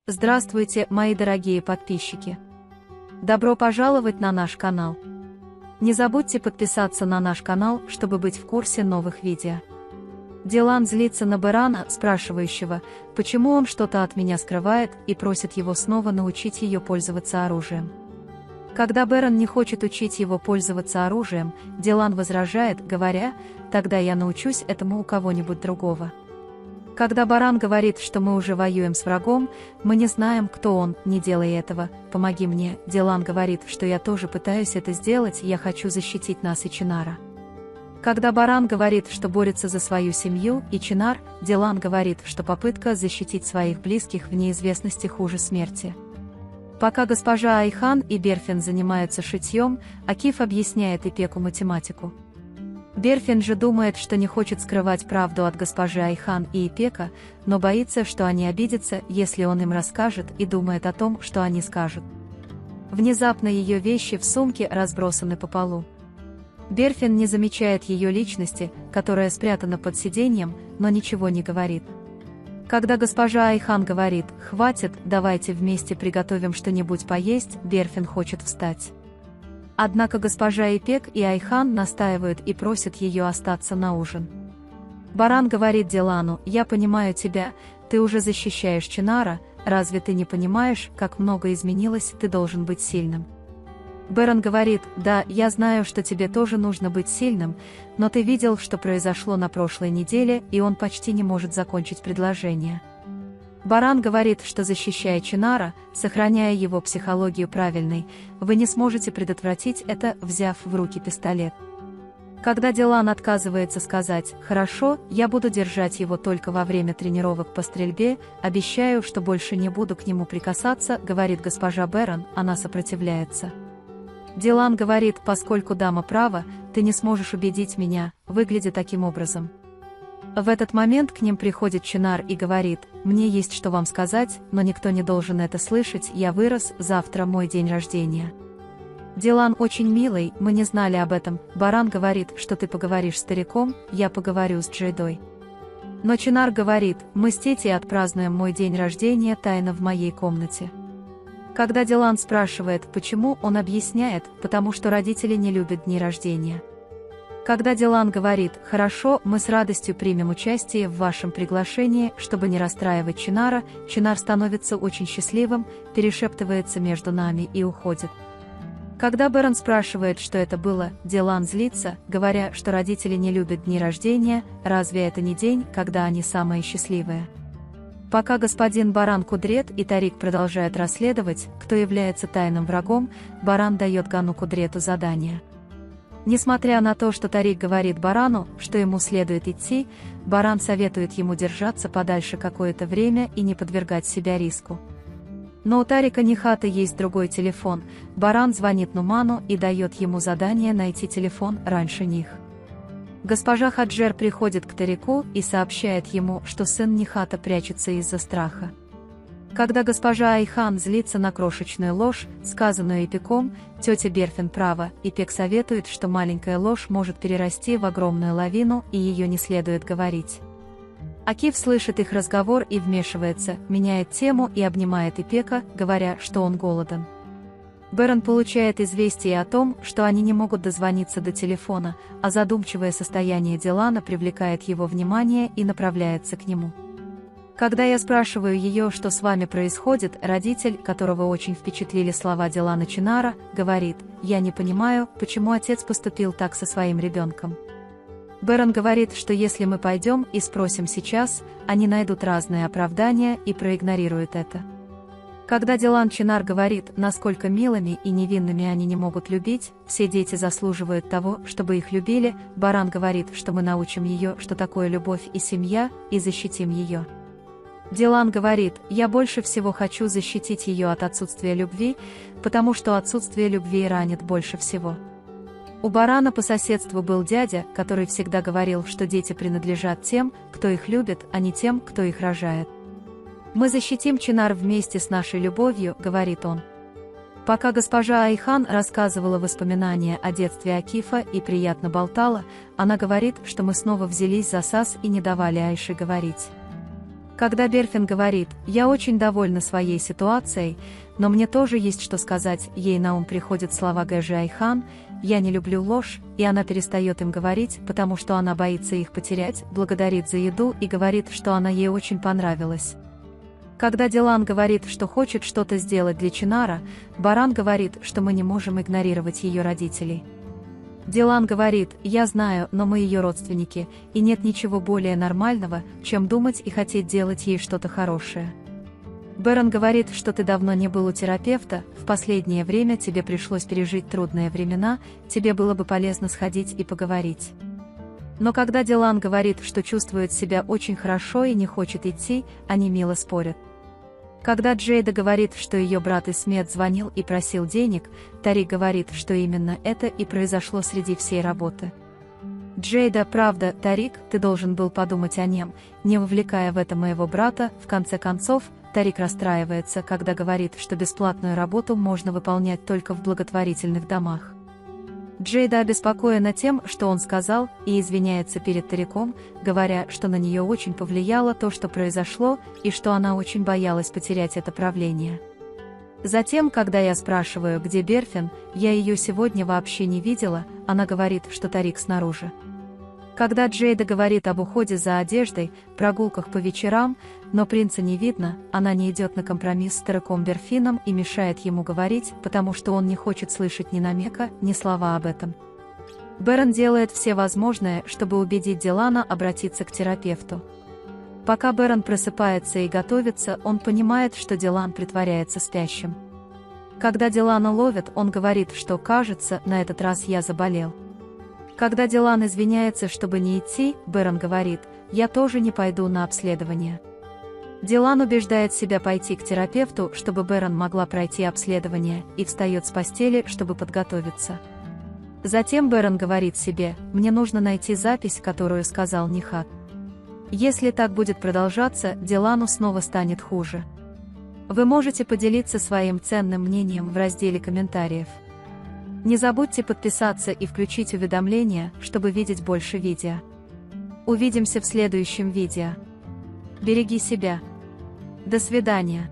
Здравствуйте, мои дорогие подписчики! Добро пожаловать на наш канал! Не забудьте подписаться на наш канал, чтобы быть в курсе новых видео. Дилан злится на Берана, спрашивающего, почему он что-то от меня скрывает, и просит его снова научить ее пользоваться оружием. Когда Беран не хочет учить его пользоваться оружием, Дилан возражает, говоря, «Тогда я научусь этому у кого-нибудь другого». Когда Баран говорит, что мы уже воюем с врагом, мы не знаем, кто он, не делай этого, помоги мне, Дилан говорит, что я тоже пытаюсь это сделать, я хочу защитить нас и Чинара. Когда Баран говорит, что борется за свою семью и Чинар, Дилан говорит, что попытка защитить своих близких в неизвестности хуже смерти. Пока госпожа Айхан и Берфин занимаются шитьем, Акиф объясняет Ипеку математику. Берфин же думает, что не хочет скрывать правду от госпожи Айхан и Ипека, но боится, что они обидятся, если он им расскажет, и думает о том, что они скажут. Внезапно ее вещи в сумке разбросаны по полу. Берфин не замечает ее личности, которая спрятана под сиденьем, но ничего не говорит. Когда госпожа Айхан говорит «Хватит, давайте вместе приготовим что-нибудь поесть», Берфин хочет встать. Однако госпожа Ипек и Айхан настаивают и просят ее остаться на ужин. Баран говорит Дилану, «Я понимаю тебя, ты уже защищаешь Чинара, разве ты не понимаешь, как много изменилось, ты должен быть сильным». Беран говорит, «Да, я знаю, что тебе тоже нужно быть сильным, но ты видел, что произошло на прошлой неделе, и он почти не может закончить предложение». Баран говорит, что защищая Чинара, сохраняя его психологию правильной, вы не сможете предотвратить это, взяв в руки пистолет. Когда Дилан отказывается сказать «Хорошо, я буду держать его только во время тренировок по стрельбе, обещаю, что больше не буду к нему прикасаться», говорит госпожа Беран, она сопротивляется. Дилан говорит, «Поскольку дама права, ты не сможешь убедить меня, выглядя таким образом». В этот момент к ним приходит Чинар и говорит, «Мне есть что вам сказать, но никто не должен это слышать, я вырос, завтра мой день рождения». Дилан очень милый, мы не знали об этом, Баран говорит, что ты поговоришь с стариком, я поговорю с Джейдой. Но Чинар говорит, мы с Тети отпразднуем мой день рождения тайно в моей комнате. Когда Дилан спрашивает, почему, он объясняет, потому что родители не любят дни рождения. Когда Дилан говорит, «Хорошо, мы с радостью примем участие в вашем приглашении, чтобы не расстраивать Чинара», Чинар становится очень счастливым, перешептывается между нами и уходит. Когда Беран спрашивает, что это было, Дилан злится, говоря, что родители не любят дни рождения, разве это не день, когда они самые счастливые? Пока господин Баран Кудрет и Тарик продолжают расследовать, кто является тайным врагом, Баран дает Гану Кудрету задание. Несмотря на то, что Тарик говорит Барану, что ему следует идти, Баран советует ему держаться подальше какое-то время и не подвергать себя риску. Но у Тарика Нихата есть другой телефон, Баран звонит Нуману и дает ему задание найти телефон раньше них. Госпожа Хаджер приходит к Тарику и сообщает ему, что сын Нихата прячется из-за страха. Когда госпожа Айхан злится на крошечную ложь, сказанную Ипеком, тетя Берфин права, Ипек советует, что маленькая ложь может перерасти в огромную лавину и ее не следует говорить. Акиф слышит их разговор и вмешивается, меняет тему и обнимает Ипека, говоря, что он голоден. Беран получает известие о том, что они не могут дозвониться до телефона, а задумчивое состояние Дилана привлекает его внимание и направляется к нему. Когда я спрашиваю ее, что с вами происходит, родитель, которого очень впечатлили слова Дилана Чинара, говорит, «Я не понимаю, почему отец поступил так со своим ребенком». Беран говорит, что если мы пойдем и спросим сейчас, они найдут разные оправдания и проигнорируют это. Когда Дилан Чинар говорит, насколько милыми и невинными они не могут любить, все дети заслуживают того, чтобы их любили, Баран говорит, что мы научим ее, что такое любовь и семья, и защитим ее. Дилан говорит, «Я больше всего хочу защитить ее от отсутствия любви, потому что отсутствие любви ранит больше всего». У Барана по соседству был дядя, который всегда говорил, что дети принадлежат тем, кто их любит, а не тем, кто их рожает. «Мы защитим Чинар вместе с нашей любовью», — говорит он. Пока госпожа Айхан рассказывала воспоминания о детстве Акифа и приятно болтала, она говорит, что мы снова взялись за САС и не давали Айше говорить. Когда Берфин говорит: «Я очень довольна своей ситуацией, но мне тоже есть что сказать», ей на ум приходят слова Гэжи Айхан: «Я не люблю ложь», и она перестает им говорить, потому что она боится их потерять, благодарит за еду и говорит, что она ей очень понравилась. Когда Дилан говорит, что хочет что-то сделать для Чинара, Баран говорит, что мы не можем игнорировать ее родителей. Дилан говорит: «Я знаю, но мы ее родственники, и нет ничего более нормального, чем думать и хотеть делать ей что-то хорошее». Бэрон говорит, что ты давно не был у терапевта, в последнее время тебе пришлось пережить трудные времена, тебе было бы полезно сходить и поговорить. Но когда Дилан говорит, что чувствует себя очень хорошо и не хочет идти, они мило спорят. Когда Джейда говорит, что ее брат Исмет звонил и просил денег, Тарик говорит, что именно это и произошло среди всей работы. Джейда: «Правда, Тарик, ты должен был подумать о нем, не вовлекая в это моего брата». В конце концов, Тарик расстраивается, когда говорит, что бесплатную работу можно выполнять только в благотворительных домах. Джейда обеспокоена тем, что он сказал, и извиняется перед Тариком, говоря, что на нее очень повлияло то, что произошло, и что она очень боялась потерять это правление. Затем, когда я спрашиваю, где Берфин, я ее сегодня вообще не видела, она говорит, что Тарик снаружи. Когда Джейда говорит об уходе за одеждой, прогулках по вечерам, но принца не видно, она не идет на компромисс с Тариком Берфином и мешает ему говорить, потому что он не хочет слышать ни намека, ни слова об этом. Бэрон делает все возможное, чтобы убедить Дилана обратиться к терапевту. Пока Бэрон просыпается и готовится, он понимает, что Дилан притворяется спящим. Когда Дилана ловят, он говорит, что, кажется, на этот раз я заболел. Когда Дилан извиняется, чтобы не идти, Бэрон говорит: «Я тоже не пойду на обследование». Дилан убеждает себя пойти к терапевту, чтобы Бэрон могла пройти обследование, и встает с постели, чтобы подготовиться. Затем Бэрон говорит себе: «Мне нужно найти запись, которую сказал Нихат. Если так будет продолжаться, Дилану снова станет хуже». Вы можете поделиться своим ценным мнением в разделе комментариев. Не забудьте подписаться и включить уведомления, чтобы видеть больше видео. Увидимся в следующем видео. Береги себя. До свидания.